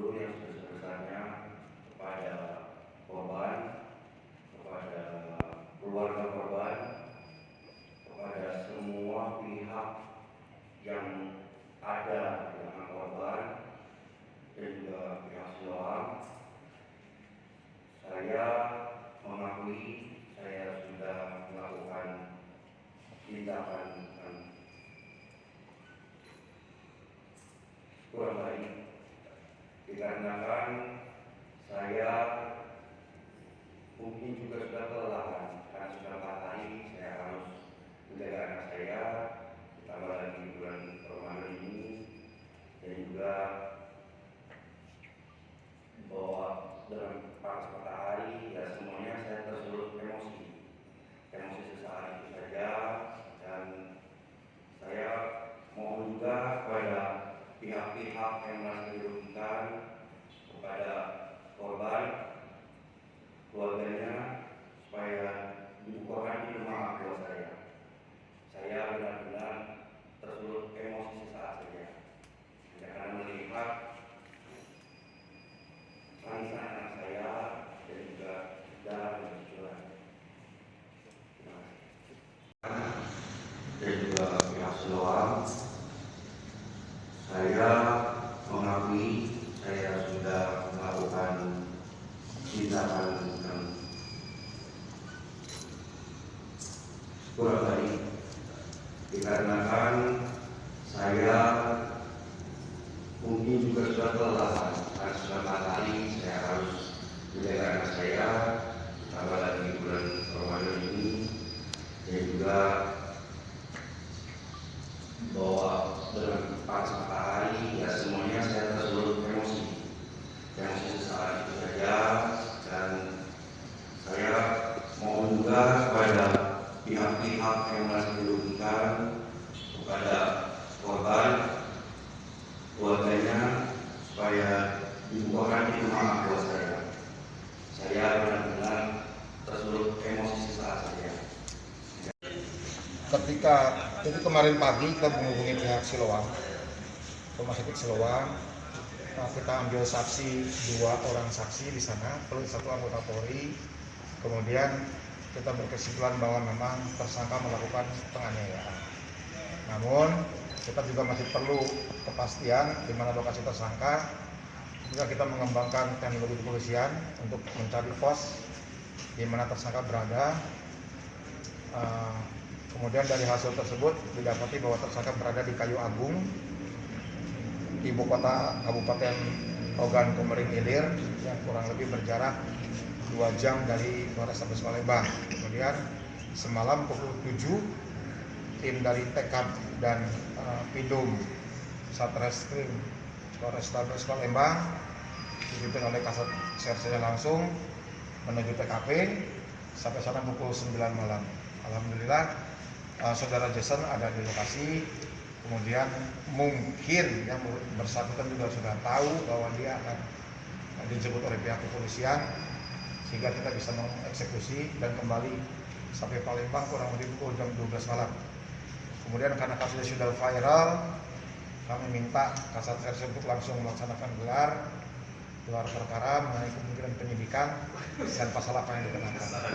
dulu yang sebesar-besarnya kepada korban, kepada keluarga korban, kepada semua pihak yang ada dengan korban dan juga pihak Siloam. Saya mengakui saya sudah melakukan tindakan kurang baik dikarenakan saya mungkin juga sudah kelelahan karena sudah 4 hari saya harus menjaga anak saya, ditambah lagi di bulan Ramadan ini, dan juga bahwa dalam panas matahari ya semuanya saya tersulut emosi sesaat itu saja. Dan saya mohon juga kepada pihak-pihak yang merasa dirugikan, kepada korban, keluarganya, supaya dibukakan di rumah kedua saya. Saya benar-benar tersulut emosi sesaat saja karena melihat tangisan anak saya dan juga darah yang bercurah. Dan juga pihak Siloam, saya mengakui saya sudah melakukan tindakan yang kurang baik dikarenakan saya mungkin juga sudah kelelahan karena sudah 4 hari saya harus menjaga anak saya, tambah lagi bulan Ramadan ini, dan juga bahwa dengan panas matahari ya semuanya saya tersulut emosi sesaat itu saja. Dan saya mohon juga kepada pihak-pihak yang merasa dirugikan, kepada korban, keluarganya, supaya dibukakan di rumah kedua saya. Saya benar-benar tersulut emosi sesaat saja. Ketika itu kemarin pagi kita menghubungi pihak Siloam, rumah sakit Siloam, kita ambil saksi 2 orang saksi di sana, plus 1 anggota Polri. Kemudian kita berkesimpulan bahwa memang tersangka melakukan penganiayaan. Namun kita juga masih perlu kepastian di mana lokasi tersangka. Juga kita mengembangkan teknologi kepolisian untuk mencari pos di mana tersangka berada. Kemudian dari hasil tersebut didapati bahwa tersangka berada di Kayu Agung, ibu kota Kabupaten Ogan Komering Ilir, yang kurang lebih berjarak 2 jam dari Polrestabes Palembang. Kemudian semalam pukul 7, tim dari Tekap dan Pidum Satreskrim Polrestabes Palembang dipimpin oleh Kasat Serse langsung menuju TKP sampai sana pukul 9 malam. Alhamdulillah saudara Jason ada di lokasi. Kemudian mungkin yang bersangkutan juga sudah tahu bahwa dia akan dijemput oleh pihak kepolisian, sehingga kita bisa mengeksekusi dan kembali sampai Palembang kurang lebih pukul jam 12 malam. Kemudian karena kasusnya sudah viral, kami minta Kasat Serse untuk langsung melaksanakan gelar perkara mengenai kemungkinan penyidikan dan pasal apa yang dikenakan.